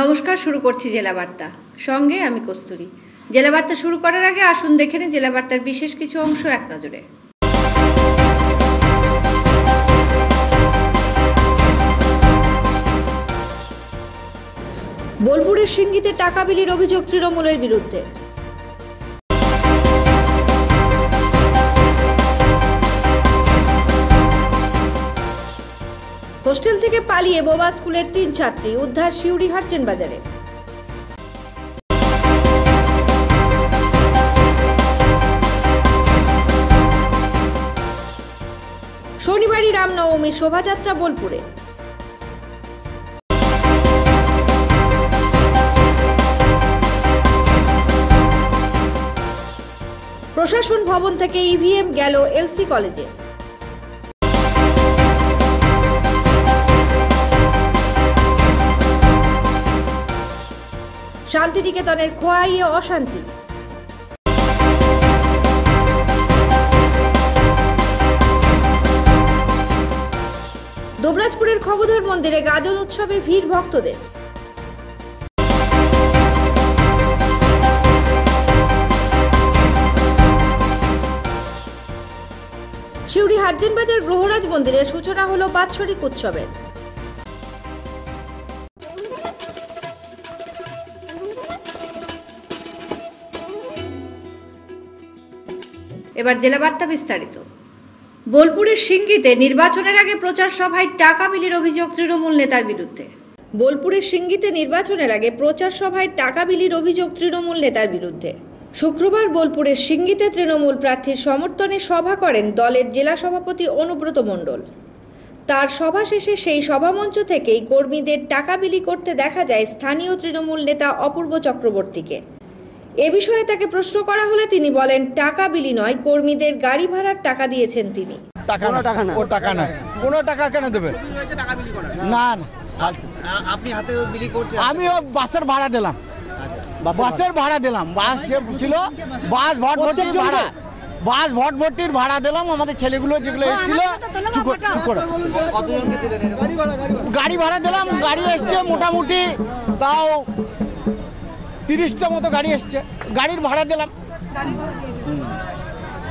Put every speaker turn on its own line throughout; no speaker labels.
নমস্কার, শুরু করছি জেলা বার্তা। সঙ্গে আমি কস্তুরী। জেলা বার্তা শুরু করার আগে আসুন দেখে নিন জেলা বার্তার বিশেষ কিছু অংশ এক নজরে। বোলপুরের সিঙ্গিতে টাকা বিলির অভিযোগ তৃণমূলের বিরুদ্ধে। হোস্টেল থেকে পালিয়ে বোবা স্কুলের 3 ছাত্রী উদ্ধার সিউড়ি হাটচেন বাজারে। শনিবারই রামনবমীর শোভাযাত্রা বোলপুরে। প্রশাসন ভবন থেকে ইভিএম গেল এলসি কলেজে। শান্তিনিকেতনের খোয়াইয়ে অশান্তি। দুবরাজপুরের খগধর মন্দিরে গাজন উৎসবে ভিড় ভক্তদের। সিউড়ি হাটচেন বাজার গ্রহরাজ মন্দিরের সূচনা হলো বাৎসরিক উৎসবের। এবার জেলা বার্তা বিস্তারিত। বোলপুরের সিঙ্গিতে নির্বাচনের আগে প্রচার সভায় টাকা বিলির অভিযোগ তৃণমূল নেতার বিরুদ্ধে। বোলপুরের সিঙ্গিতে নির্বাচনের আগে প্রচার সভায় টাকা বিলির অভিযোগ তৃণমূল নেতার বিরুদ্ধে। শুক্রবার বোলপুরের সিঙ্গিতে তৃণমূল প্রার্থীর সমর্থনে সভা করেন দলের জেলা সভাপতি অনুব্রত মণ্ডল। তার সভা শেষে সেই সভামঞ্চ থেকেই কর্মীদের টাকা বিলি করতে দেখা যায় স্থানীয় তৃণমূল নেতা অপূর্ব চক্রবর্তীকে। এ বিষয়ে তাকে প্রশ্ন করা হলে তিনি বলেন, টাকা বিলি নয়, কর্মীদের গাড়ি ভাড়ার টাকা দিয়েছেন তিনি।
কোনো টাকা কেন দেবে? না,
আপনি হাতে বিলি করছেন?
আমি বাসের ভাড়া দিলাম, বাসের ভাড়া দিলাম। বাস যে ছিল বাস ভটভটির ভাড়া, বাস ভটভটির ভাড়া দিলাম। আমাদের ছেলেগুলো যেগুলো এসেছিল গাড়ি ভাড়া দিলাম। গাড়ি এসছে মোটামুটি তাও 30টা মতো গাড়ি এসছে, গাড়ির ভাড়া দিলাম।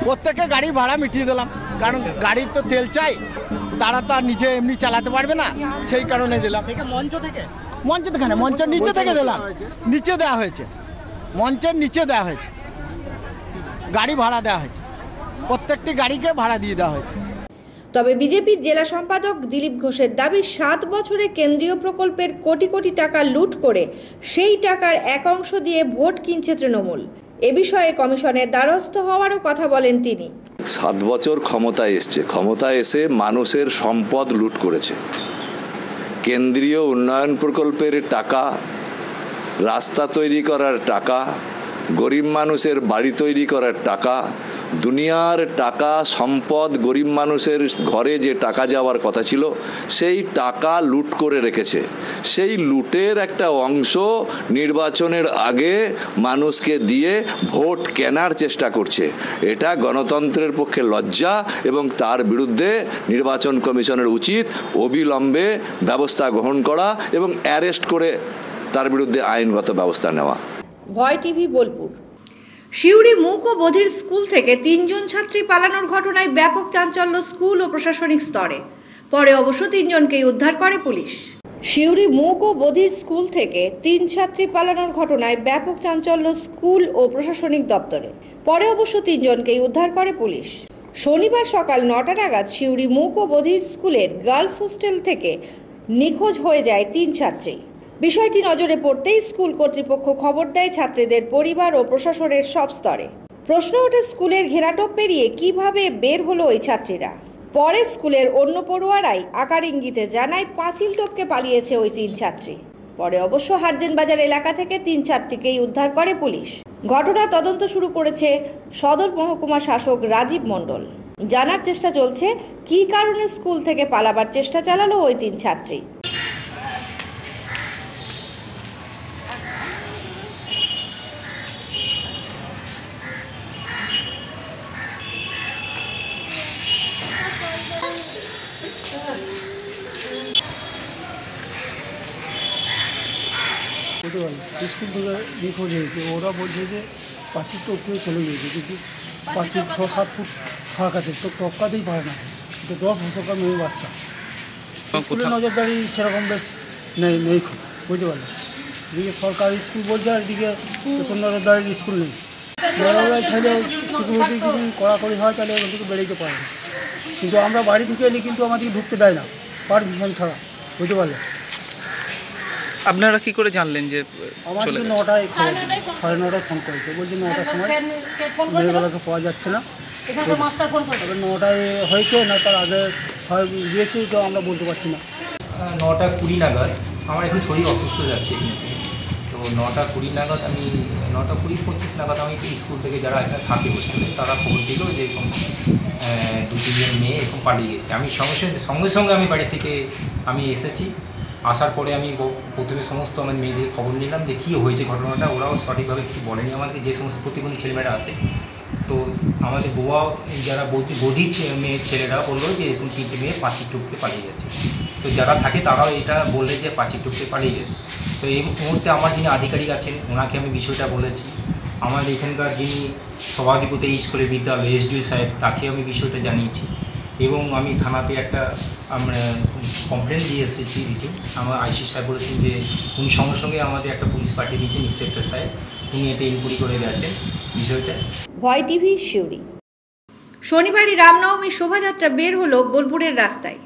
প্রত্যেকে গাড়ির ভাড়া মিটিয়ে দিলাম, কারণ গাড়ির তো তেল চাই, তারা তো আর নিজে এমনি চালাতে পারবে না, সেই কারণে দিলাম।
মঞ্চ থেকে
না, মঞ্চের নিচে থেকে দিলাম, নিচে দেওয়া হয়েছে, মঞ্চের নিচে দেওয়া হয়েছে, গাড়ি ভাড়া দেওয়া হয়েছে, প্রত্যেকটি গাড়িকে ভাড়া দিয়ে দেওয়া হয়েছে।
তবে বিজেপির জেলা সম্পাদক দিলীপ ঘোষের দাবি, 7 বছরে কেন্দ্রীয় প্রকল্পের কোটি কোটি টাকা লুট করে সেই টাকার এক অংশ দিয়ে ভোট কিনছে তৃণমূল। এ বিষয়ে কমিশনের দ্বারস্থ হওয়ারও কথা বলেন তিনি।
7 বছর ক্ষমতায় এসছে, ক্ষমতায় এসে মানুষের সম্পদ লুট করেছে। কেন্দ্রীয় উন্নয়ন প্রকল্পের টাকা, রাস্তা তৈরি করার টাকা, গরিব মানুষের বাড়ি তৈরি করার টাকা, দুনিয়ার টাকা, সম্পদ, গরিব মানুষের ঘরে যে টাকা যাওয়ার কথা ছিল সেই টাকা লুট করে রেখেছে। সেই লুটের একটা অংশ নির্বাচনের আগে মানুষকে দিয়ে ভোট কেনার চেষ্টা করছে। এটা গণতন্ত্রের পক্ষে লজ্জা এবং তার বিরুদ্ধে নির্বাচন কমিশনের উচিত অবিলম্বে ব্যবস্থা গ্রহণ করা এবং অ্যারেস্ট করে তার বিরুদ্ধে আইনগত ব্যবস্থা নেওয়া।
ভয় টিভি বোলপুর। সিউড়ি মূক ও বধির স্কুল থেকে 3 জন ছাত্রী পালানোর ঘটনায় ব্যাপক চাঞ্চল্য স্কুল ও প্রশাসনিক স্তরে। পরে অবশ্য 3 জনকেই উদ্ধার করে পুলিশ। সিউড়ি মূক ও বধির স্কুল থেকে 3 ছাত্রী পালানোর ঘটনায় ব্যাপক চাঞ্চল্য স্কুল ও প্রশাসনিক দপ্তরে। পরে অবশ্য 3 জনকেই উদ্ধার করে পুলিশ। শনিবার সকাল 9টা নাগাদ সিউড়ি মূক ও বধির স্কুলের গার্লস হোস্টেল থেকে নিখোঁজ হয়ে যায় 3 ছাত্রী। বিষয়টি নজরে পড়তেই স্কুল কর্তৃপক্ষ খবর দেয় ছাত্রীদের পরিবার ও প্রশাসনের সব স্তরে। প্রশ্ন ওঠে, স্কুলের ঘেরাটোপ পেরিয়ে কিভাবে বের হলো ওই ছাত্রীরা। পরে স্কুলের অন্য পড়ুয়ারাই আকার ইঙ্গিতে জানায় পাঁচিল টপকে পালিয়েছে ওই 3 ছাত্রী। পরে অবশ্য হাটচেন বাজার এলাকা থেকে 3 ছাত্রীকেই উদ্ধার করে পুলিশ। ঘটনার তদন্ত শুরু করেছে সদর মহকুমা শাসক রাজীব মণ্ডল। জানার চেষ্টা চলছে কী কারণে স্কুল থেকে পালাবার চেষ্টা চালালো ওই 3 ছাত্রী।
বলতে পারি স্কুল থেকে নিখোঁজ হয়েছে। ওরা বলছে যে পাঁচির টপকে চলে গিয়েছে, কিন্তু পাঁচির 6-7 ফুট ফাঁক আছে, তো টপকাতেই পারে না। কিন্তু 10 বছরকার মেয়ে বাচ্চা। স্কুলের নজরদারি সেরকম বেশ নেই খুব, বুঝতে পারলেন। এদিকে সরকারি স্কুল বলছে, আর এদিকে পেছন নজরদারির স্কুল নেই। বড়রাই চাইলে সিকিউরিটি যদি কড়াকড়ি হয় তাহলে ওখান থেকে বেরোতে পারে না। কিন্তু আমরা বাড়ি ঢুকে এলে কিন্তু আমাদেরকে ঢুকতে দেয় না পারমিশন ছাড়া, বুঝতে পারলেন।
আপনারা কি করে জানলেন যে
আমাদের 9টায় খবর, 9:30টায় ফোন করেছে, বলছে 9টার সময় মেয়েগুলোকে পাওয়া যাচ্ছে না। তবে 9টায় হয়েছে না তার আগে হয় গিয়েছে, তো আমরা বলতে পারছি না।
9:20 নাগাদ আমার এখন শরীর অসুস্থ যাচ্ছে এখানে, তো 9:20 নাগাদ আমি 9:20-25 নাগাদ আমি স্কুল থেকে যারা এখানে থাকে হোস্টেলে তারা খবর দিল যে এরকম 2-3 মেয়ে এরকম পালিয়ে গেছে। আমি সঙ্গে সঙ্গে আমি বাড়ি থেকে আমি এসেছি। আসার পরে আমি প্রথমে সমস্ত আমার মেয়েদের খবর নিলাম যে কী হয়েছে ঘটনাটা। ওরাও সঠিকভাবে কিছু বলেনি আমাদেরকে, যে সমস্ত প্রতিবন্ধী ছেলেমেয়েরা আছে। তো আমাদের গোয়া যারা বধির মেয়ে ছেলেরা বললো যে এরকম 3টে মেয়ে পাঁচির টপকে পালিয়ে গেছে। তো যারা থাকে তারাও এটা বললে যে পাঁচির টপকে পালিয়ে গেছে। তো এই মুহূর্তে আমার যিনি আধিকারিক আছেন ওনাকে আমি বিষয়টা বলেছি। আমার এখানকার যিনি সভাধিপতি এই স্কুলের বিদ্যালয় এসডিও সাহেব, তাকে আমি বিষয়টা জানিয়েছি এবং আমি থানাতে একটা আমরা কমপ্লেন দিয়ে এসেছি রিটিং। আমার আইসি সাহেব বলেছেন যে উনি সঙ্গে সঙ্গে আমাদের একটা পুলিশ পাঠিয়ে দিয়েছেন, ইন্সপেক্টর সাহেব, উনি এটা ইনকোয়ারি করে গেছেন বিষয়টা।
ভয় টিভি শিউরি। শনিবারই রামনবমীর শোভাযাত্রা বের হলো বোলপুরের রাস্তায়।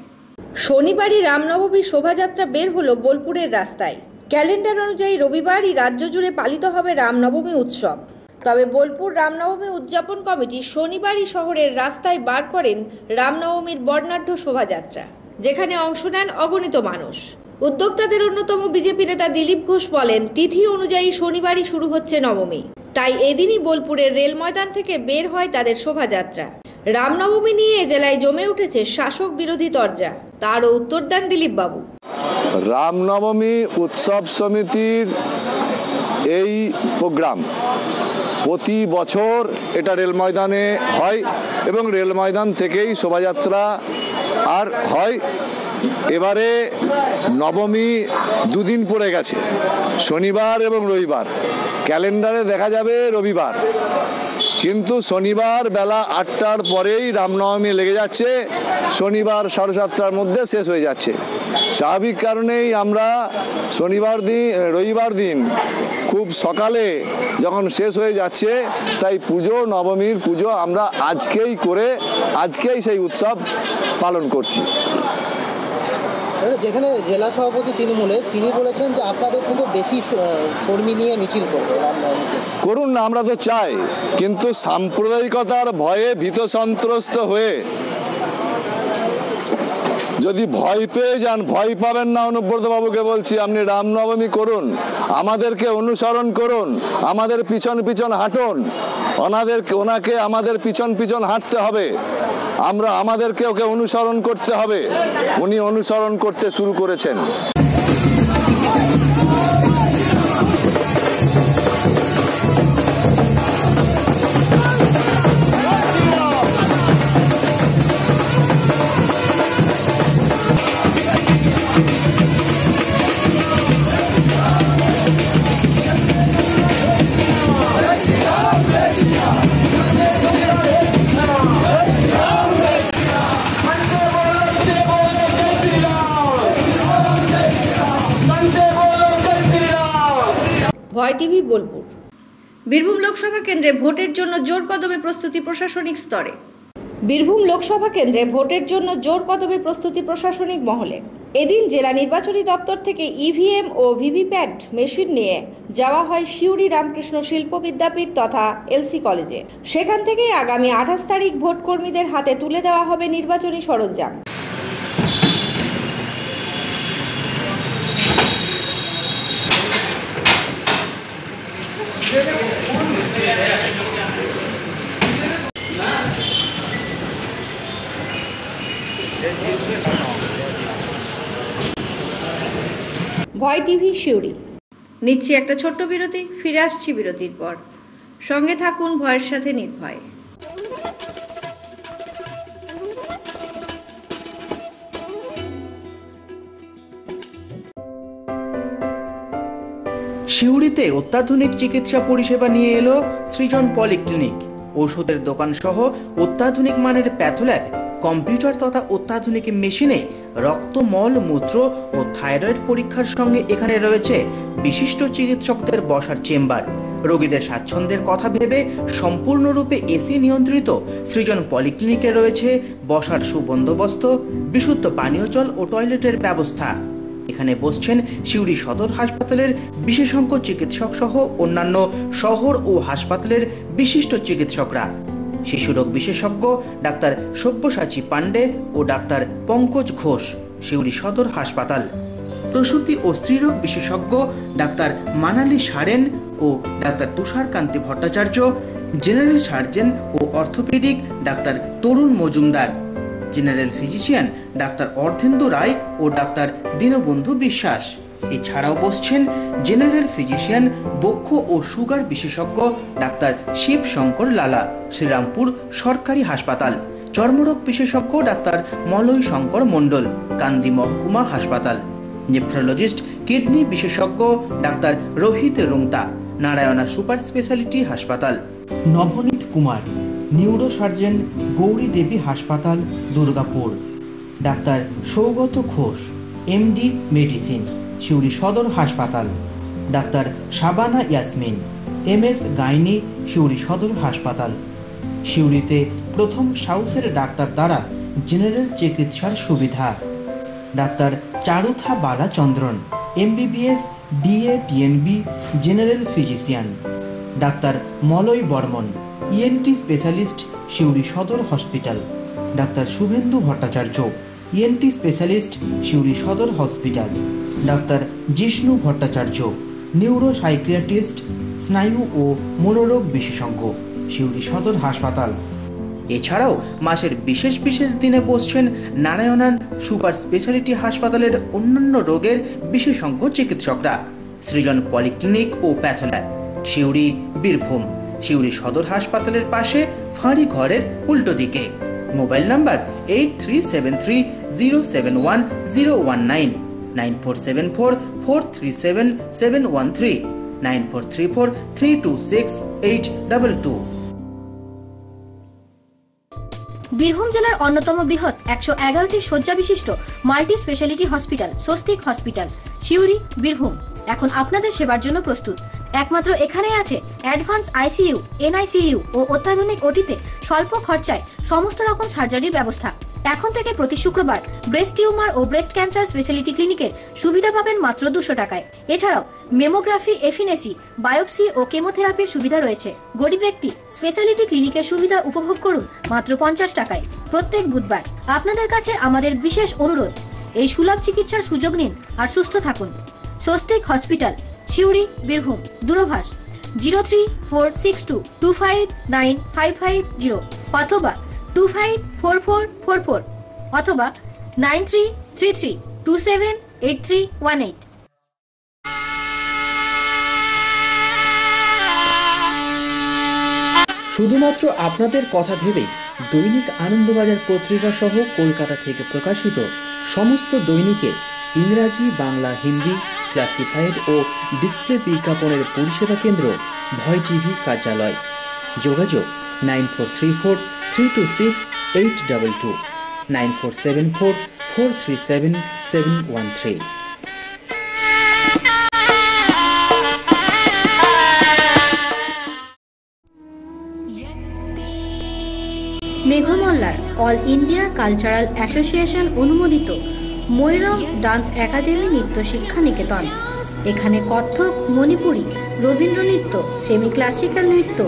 শনিবারই রামনবমীর শোভাযাত্রা বের হলো বোলপুরের রাস্তায়। ক্যালেন্ডার অনুযায়ী রবিবারই রাজ্য জুড়ে পালিত হবে রামনবমী উৎসব। তবে বোলপুর রামনবমী উদযাপন কমিটি শনিবারই শহরের রাস্তায় বার করেন রামনবমীর বর্ণাঢ্য শোভাযাত্রা, যেখানে অংশ নেন অগণিত মানুষ। উদ্যোক্তাদের অন্যতম বিজেপি নেতা দিলীপ ঘোষ বলেন, তিথি অনুযায়ী শনিবারই শুরু হচ্ছে নবমী, তাই এদিনই বোলপুরের রেল ময়দান থেকে বের হয় তাদের শোভাযাত্রা। রামনবমী নিয়ে জেলায় জমে উঠেছে শাসক বিরোধী তরজা, তারও উত্তর দেন দিলীপ বাবু।
রামনবমী উৎসব সমিতির এই প্রোগ্রাম প্রতি বছর এটা রেল ময়দানে হয় এবং রেল ময়দান থেকেই শোভাযাত্রা আর হয়। এবারে নবমী দুদিন পড়ে গেছে, শনিবার এবং রবিবার। ক্যালেন্ডারে দেখা যাবে রবিবার, কিন্তু শনিবার বেলা 8টার পরেই রামনবমী লেগে যাচ্ছে, শনিবার 7:30টার মধ্যে শেষ হয়ে যাচ্ছে। স্বাভাবিক কারণেই আমরা রবিবার দিন খুব সকালে যখন শেষ হয়ে যাচ্ছে, তাই নবমীর পুজো আমরা আজকেই সেই উৎসব পালন করছি।
যেখানে জেলা সভাপতি তৃণমূলের, তিনি বলেছেন যে আপনাদের কিন্তু বেশি কর্মী নিয়ে মিছিল
করুন না, আমরা তো চাই, কিন্তু সাম্প্রদায়িকতার ভয়ে ভীত সন্ত্রস্ত হয়ে যদি ভয় পেয়ে যান, ভয় পাবেন না। অনুব্রত বাবুকে বলছি, আপনি রামনবমী করুন, আমাদেরকে অনুসরণ করুন, আমাদের পিছন পিছন হাঁটুন। ওনাকে আমাদের পিছন হাঁটতে হবে, আমাদেরকে ওকে অনুসরণ করতে হবে। উনি অনুসরণ করতে শুরু করেছেন।
ভয় টিভি বোলপুর। বীরভূম লোকসভা কেন্দ্রে ভোটের জন্য জোর কদমে প্রস্তুতি প্রশাসনিক স্তরে। বীরভূম লোকসভা কেন্দ্রে ভোটের জন্য জোর কদমে প্রস্তুতি প্রশাসনিক মহলে। এদিন জেলা নির্বাচনী দপ্তর থেকে ইভিএম ও ভিভিপ্যাট মেশিন নিয়ে যাওয়া হয় সিউড়ি রামকৃষ্ণ শিল্প বিদ্যাপীঠ তথা এলসি কলেজে। সেখান থেকে আগামী 28 তারিখ ভোট কর্মীদের হাতে তুলে দেওয়া হবে নির্বাচনী সরঞ্জাম। ভয় টিভি শিউরি। নিচ্ছি একটা ছোট্ট বিরতি, ফিরে আসছি বিরতির পর। সঙ্গে থাকুন ভয়ের সাথে নির্ভয়।
সিউড়িতে অত্যাধুনিক চিকিৎসা পরিষেবা নিয়ে এলো সৃজন পলিক্লিনিক। ওষুধের দোকান সহ অত্যাধুনিক মানের প্যাথোল্যাব, কম্পিউটার তথা অত্যাধুনিক মেশিনে রক্ত, মল, মূত্র ও থাইরয়েড পরীক্ষার সঙ্গে এখানে রয়েছে বিশিষ্ট চিকিৎসকদের বসার চেম্বার। রোগীদের স্বাচ্ছন্দ্যের কথা ভেবে সম্পূর্ণরূপে এসি নিয়ন্ত্রিত সৃজন পলিক্লিনিকে রয়েছে বসার সুবন্দোবস্ত, বিশুদ্ধ পানীয় জল ও টয়লেটের ব্যবস্থা। এখানে বসছেন সিউড়ি সদর হাসপাতালের বিশেষজ্ঞ চিকিৎসক সহ অন্যান্য শহর ও হাসপাতালের বিশিষ্ট চিকিৎসকরা। শিশুরোগ বিশেষজ্ঞ ডাক্তার সব্যসাচী পাণ্ডে ও ডাক্তার পঙ্কজ ঘোষ, সিউড়ি সদর হাসপাতাল। প্রসূতি ও স্ত্রীরোগ বিশেষজ্ঞ ডাক্তার মানালি সারেন ও doctor Tusharkanti Bhattacharya, general surgeon ও orthopaedic doctor Tarun Majumdar, general physician doctor Ardhendu Roy ও ডাক্তার দীনবন্ধু বিশ্বাস। এছাড়াও বসছেন জেনারেল ফিজিশিয়ান, বক্ষ ও সুগার বিশেষজ্ঞ ডাক্তার শিব শঙ্কর লালা, শ্রীরামপুর সরকারি হাসপাতাল। চর্মরোগ বিশেষজ্ঞ ডাক্তার মলয় শঙ্কর মণ্ডল, কান্দি মহকুমা হাসপাতাল। নেফ্রোলজিস্ট, কিডনি বিশেষজ্ঞ doctor Rohit রুংতা, Narayana super speciality হাসপাতাল। নবনীত কুমার, নিউরো সার্জন, গৌরী দেবী হাসপাতাল, Durgapur. Doctor Saugata Ghosh, MD medicine, Suri সদর হাসপাতাল। Doctor Shabana Yasmin, MS gynae, Suri সদর হাসপাতাল। সিউড়িতে প্রথম সাউথের ডাক্তার দ্বারা জেনারেল চিকিৎসার সুবিধা। Doctor Charutha Balachandran, MBBS, DA, TNB, general physician. Doctor Malay Barman, ENT specialist, Suri সদর hospital. Doctor Subhendu Bhattacharya, ENT specialist, Suri সদর hospital. Doctor Jishnu Bhattacharya, neuropsychiatrist, স্নায়ু ও মনোরোগ বিশেষজ্ঞ, সিউড়ি সদর হাসপাতাল। এছাড়াও মাসের বিশেষ বিশেষ দিনে বসছেন নারায়ণান সুপার স্পেশালিটি হাসপাতালের অন্যান্য রোগের বিশেষজ্ঞ চিকিৎসকরা। সৃজন পলিক্লিনিক ও প্যাথোল্যাব, সিউড়ি, বীরভূম। সিউড়ি সদর হাসপাতালের পাশে ফাঁড়ি ঘরের উল্টো দিকে। Mobile number 8373071019, 9474437713, 9434326822।
বীরভূম জেলার অন্যতম বৃহৎ 111টি শয্যা বিশিষ্ট multi speciality hospital Swastik hospital, Suri, Birbhum এখন আপনাদের সেবার জন্য প্রস্তুত। একমাত্র এখানেই আছে অ্যাডভান্স আইসিইউ, এনআইসিইউ ও অত্যাধুনিক ওটিতে স্বল্প খরচায় সমস্ত রকম সার্জারির ব্যবস্থা। এখন থেকে প্রতি শুক্রবার ব্রেস্ট টিউমার ও ব্রেস্ট ক্যান্সার স্পেশালিটি ক্লিনিকের সুবিধা পাবেন মাত্র 200 টাকায়। এছাড়াও মেমোগ্রাফি, এফিনেসি, বায়োপসি ও কেমোথেরাপির সুবিধা রয়েছে। গরিব ব্যক্তি স্পেশালিটি ক্লিনিকের সুবিধা উপভোগ করুন মাত্র 50 টাকায় প্রত্যেক বুধবার। আপনাদের কাছে আমাদের বিশেষ অনুরোধ, এই সুলভ চিকিৎসার সুযোগ নিন আর সুস্থ থাকুন। স্বস্তিক হসপিটাল, সিউড়ি, বীরভূম। দূরভাষ 0346225955 অথবা 254444 অথবা 9333278318।
শুধুমাত্র আপনাদের কথা ভেবেই দৈনিক আনন্দবাজার পত্রিকা সহ কলকাতা থেকে প্রকাশিত সমস্ত দৈনিকে ইংরাজি, বাংলা, হিন্দি, ক্লাসিফাইড ও ডিসপ্লে বিজ্ঞাপনের পরিষেবা কেন্দ্র ভয় টিভি কার্যালয়। যোগাযোগ 9434326822, 9474437713।
Meghmallar all India cultural association অনুমোদিত ময়ূরম ডান্স একাডেমি নৃত্য শিক্ষা নিকেতন। এখানে কত্থক, মণিপুরী, রবীন্দ্র নৃত্য, সেমি ক্লাসিক্যাল নৃত্য,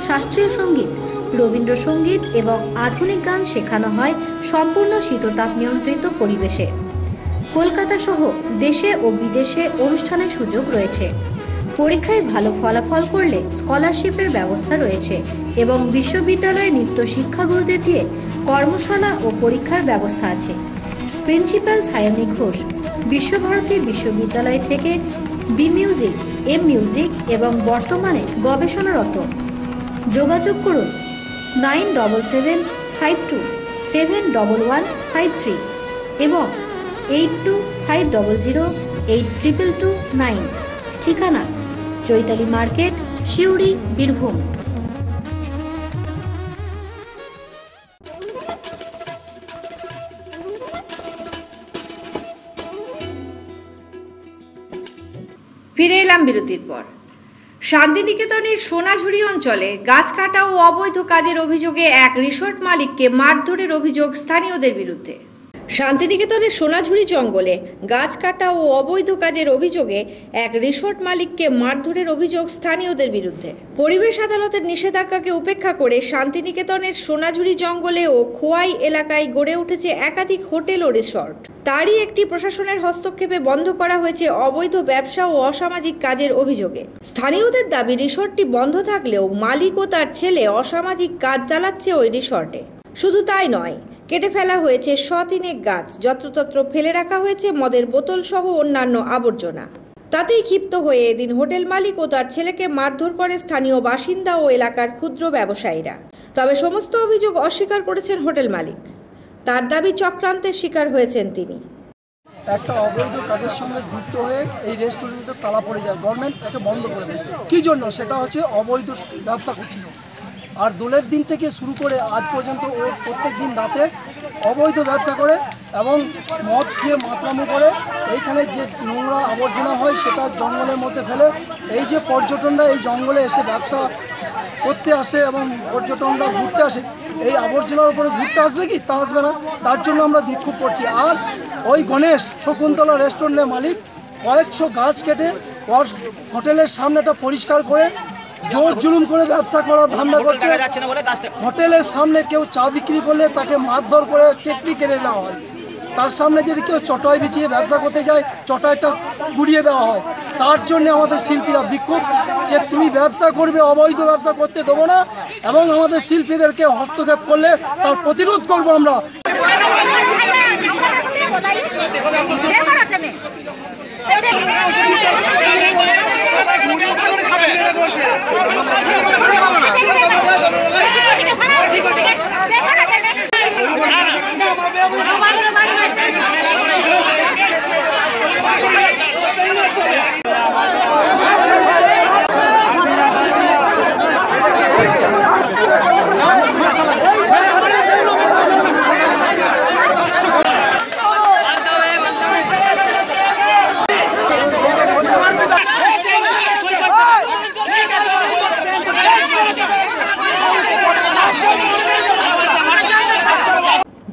শাস্ত্রীয় সঙ্গীত, রবীন্দ্রসঙ্গীত এবং আধুনিক গান শেখানো হয় সম্পূর্ণ শীততাপ নিয়ন্ত্রিত পরিবেশে। কলকাতা সহ দেশে ও বিদেশে অনুষ্ঠানের সুযোগ রয়েছে। পরীক্ষায় ভালো ফলাফল করলে স্কলারশিপের ব্যবস্থা রয়েছে এবং বিশ্ববিদ্যালয়ে নৃত্য শিক্ষাগুরুদের দিয়ে কর্মশালা ও পরীক্ষার ব্যবস্থা আছে। প্রিন্সিপাল সায়নী ঘোষ বিশ্বভারতী বিশ্ববিদ্যালয় থেকে বি মিউজিক, এম মিউজিক এবং বর্তমানে গবেষণারত। যোগাযোগ করুন 9775271153 এবং 8250082229। ঠিকানা চৈতালি মার্কেট, সিউড়ি, বীরভূম।
ফিরে এলাম বিরতির পর। শান্তিনিকেতনের সোনাঝুরি অঞ্চলে গাছ কাটা ও অবৈধ কাজের অভিযোগে এক রিসোর্ট মালিককে মারধরের অভিযোগ স্থানীয়দের বিরুদ্ধে। শান্তিনিকেতনের সোনাঝুরি জঙ্গলে গাছ কাটা ও অবৈধ কাজের অভিযোগে এক রিসোর্ট মালিককে মারধরের অভিযোগ স্থানীয়দের বিরুদ্ধে। পরিবেশ আদালতের নিষেধাজ্ঞাকে উপেক্ষা করে শান্তিনিকেতনের সোনাঝুরি জঙ্গলে ও খোয়াই এলাকায় গড়ে উঠেছে একাধিক হোটেল ও রিসোর্ট। তারই একটি প্রশাসনের হস্তক্ষেপে বন্ধ করা হয়েছে অবৈধ ব্যবসা ও অসামাজিক কাজের অভিযোগে। স্থানীয়দের দাবি, রিসোর্টটি বন্ধ থাকলেও মালিক ও তার ছেলে অসামাজিক কাজ চালাচ্ছে ওই রিসোর্টে। শুধু তাই নয়, কেটে ফেলা হয়েছে শতিনেক গাছ, যত্রতত্র ফেলে রাখা হয়েছে মদের বোতল সহ অন্যান্য আবর্জনা। তাতেই ক্ষিপ্ত হয়ে এদিন হোটেল মালিক ও তার ছেলেকে মারধর করে স্থানীয় বাসিন্দা ও এলাকার ক্ষুদ্র ব্যবসায়ীরা। তবে সমস্ত অভিযোগ অস্বীকার করেছেন হোটেল মালিক। তার দাবি, চক্রান্তের শিকার হয়েছেন তিনি।
একটা অবৈধ কাজের সঙ্গে যুক্ত হয়ে এই রেস্টুরেন্টে তালা পড়ে যায়, গভর্নমেন্ট একে বন্ধ করে দেয়। কী জন্য? সেটা হচ্ছে অবৈধ ব্যবসা করছিল। আর দোলের দিন থেকে শুরু করে আজ পর্যন্ত ও প্রত্যেক দিন রাতে অবৈধ ব্যবসা করে এবং মদ খেয়ে মাতলামো করে এইখানে যে নোংরা আবর্জনা হয় সেটা জঙ্গলের মধ্যে ফেলে। এই যে পর্যটনরা এই জঙ্গলে এসে ব্যবসা করতে আসে এবং পর্যটনরা ঘুরতে আসে, এই আবর্জনার উপরে ঘুরতে আসবে কি? তা আসবে না। তার জন্য আমরা বিক্ষোভ করছি। আর ওই গণেশ শকুন্তলা রেস্টুরেন্টের মালিক কয়েকশো গাছ কেটে হোটেলের সামনেটা পরিষ্কার করে জোর জুলুম করে ব্যবসা করার ধান্দা করছে। হোটেলের সামনে কেউ চা বিক্রি করলে তাকে মারধর করে কেটলি কেড়ে নেওয়া হয়। তার সামনে যদি কেউ চটাই বিছিয়ে ব্যবসা করতে যায়, চটাইটা গুড়িয়ে দেওয়া হয়। তার জন্য আমাদের শিল্পীরা বিক্ষোভ, যে তুমি ব্যবসা করবে, অবৈধ ব্যবসা করতে দেবো না এবং আমাদের শিল্পীদেরকে হস্তক্ষেপ করলে তার প্রতিরোধ করবো আমরা।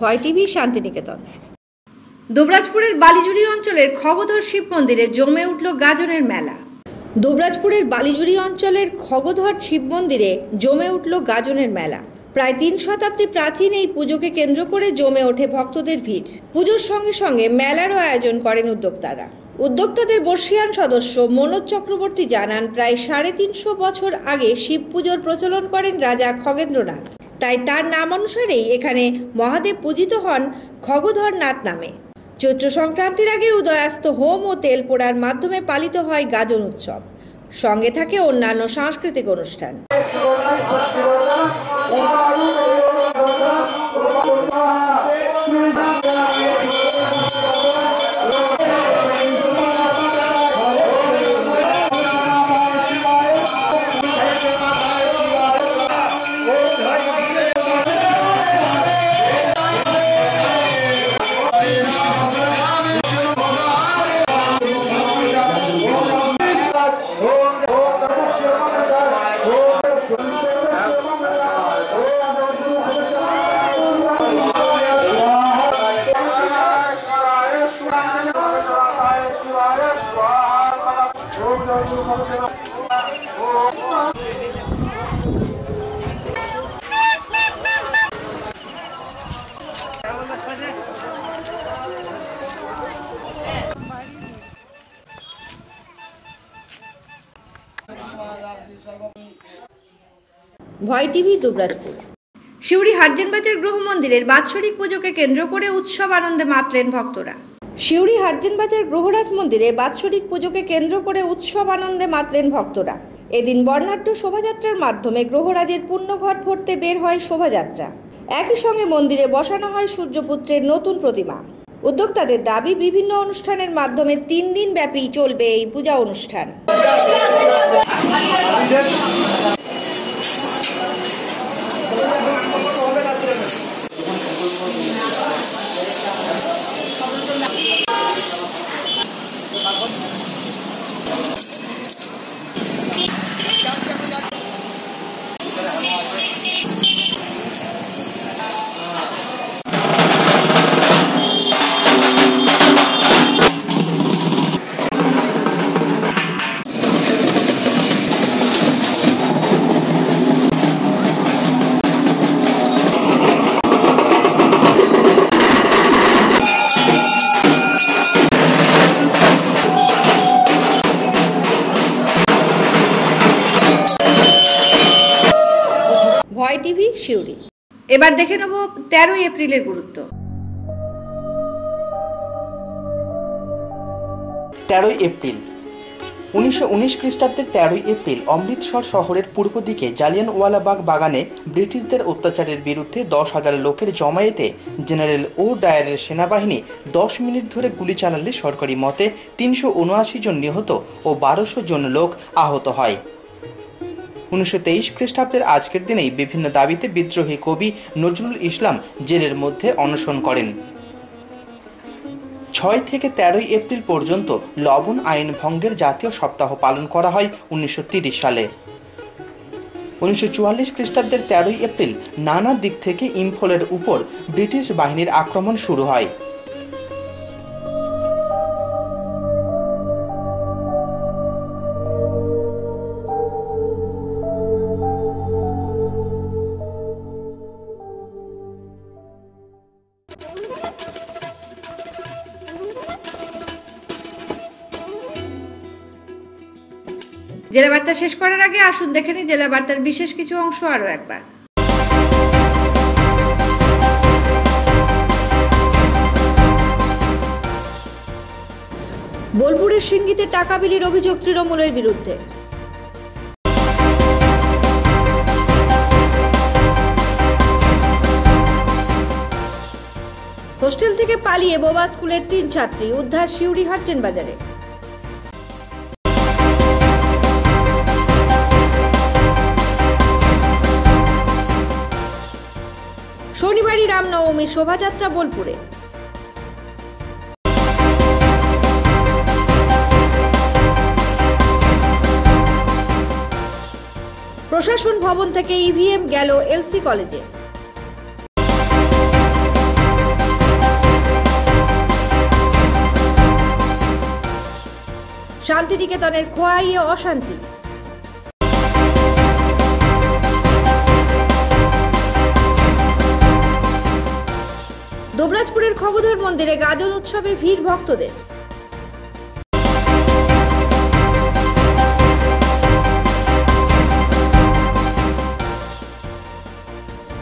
ভয় টিভি, শান্তিনিকেতন। দুবরাজপুরের বালিজুড়ি অঞ্চলের খগধর শিব মন্দিরে জমে উঠল গাজনের মেলা। দুবরাজপুরের বালিজুড়ি অঞ্চলের খগধর শিব মন্দিরে জমে উঠল গাজনের মেলা। প্রায় 3 শতাব্দী প্রাচীন এই পুজোকে কেন্দ্র করে জমে ওঠে ভক্তদের ভিড়। পুজোর সঙ্গে সঙ্গে মেলারও আয়োজন করেন উদ্যোক্তারা। উদ্যোক্তাদের বর্ষিয়ান সদস্য মনোজ চক্রবর্তী জানান, প্রায় 350 বছর আগে শিব পুজোর প্রচলন করেন রাজা খগেন্দ্রনাথ। তাই তার নাম অনুসারেই এখানে মহাদেব পূজিত হন খগধরনাথ নামে। চৈত্র সংক্রান্তির আগে উদয়াস্ত হোম ও তেল পোড়ার মাধ্যমে পালিত হয় গাজন উৎসব। সঙ্গে থাকে অন্যান্য সাংস্কৃতিক অনুষ্ঠান। ভয় টিভি, দুবরাজপুর। শিউড়ি হার্জেনবাজার গ্রহ মন্দিরের বাৎসরিক পুজোকে কেন্দ্র করে উৎসব আনন্দে মাতলেন ভক্তরা। শিউড়ি হার্জেনবাজার গ্রহরাজ মন্দিরে বাৎসরিক পুজোকে কেন্দ্র করে উৎসব আনন্দে মাতলেন ভক্তরা। এদিন বর্ণাঢ্য শোভাযাত্রার মাধ্যমে গ্রহরাজের পুণ্যঘট ভরতে বের হয় শোভাযাত্রা। একই সঙ্গে মন্দিরে বসানো হয় সূর্যপুত্রের নতুন প্রতিমা। উদ্যোক্তাদের দাবি, বিভিন্ন অনুষ্ঠানের মাধ্যমে 3 দিন ব্যাপী চলবে এই পূজা অনুষ্ঠান। ভয় টিভি, শিউরি। এবার দেখে নেব 13 এপ্রিলের গুরুত্ব।
13 এপ্রিল 1919 খ্রিস্টাব্দের 13 এপ্রিল অমৃতসর শহরের পূর্ব দিকে জালিয়ানওয়ালাবাগ বাগানে ব্রিটিশদের অত্যাচারের বিরুদ্ধে 10,000 লোকের জমায়েতে জেনারেল ও ডায়ারের সেনাবাহিনী 10 মিনিট ধরে গুলি চালালে সরকারি মতে 379 জন নিহত ও 1200 জন লোক আহত হয়। 1923 খ্রিস্টাব্দের আজকের দিনেই বিভিন্ন দাবিতে বিদ্রোহী কবি নজরুল ইসলাম জেলের মধ্যে অনশন করেন। 6 থেকে 13 এপ্রিল পর্যন্ত লবণ আইন ভঙ্গের জাতীয় সপ্তাহ পালন করা হয় 1930 সালে। 1944 খ্রিস্টাব্দের 13 এপ্রিল নানা দিক থেকে ইম্ফলের উপর ব্রিটিশ বাহিনীর আক্রমণ শুরু হয়।
জেলা বার্তা শেষ করার আগে আসুন দেখে নিই জেলা বার্তার বিশেষ কিছু অংশ আরও একবার। বোলপুরের সিঙ্গিতে টাকা বিলির অভিযোগ তৃণমূলের বিরুদ্ধে। হোস্টেল থেকে পালিয়ে বোবা স্কুলের 3 ছাত্রী উদ্ধার শিউরি হাটজেন বাজারে। শনিবারই রামনবমীর শোভাযাত্রা বোলপুরে। প্রশাসন ভবন থেকে ইভিএম গেল এলসি কলেজে। শান্তিনিকেতনের খোয়াইয়ে অশান্তি। দুবরাজপুরের খবধর মন্দিরে গাজন উৎসবে ভিড় ভক্তদের।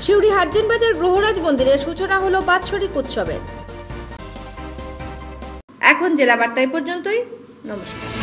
শিউরি হাটজেন বাজার গ্রহরাজ মন্দিরের সূচনা হলো বাৎসরিক উৎসবের। এখন জেলা বার্তা এই পর্যন্তই। নমস্কার।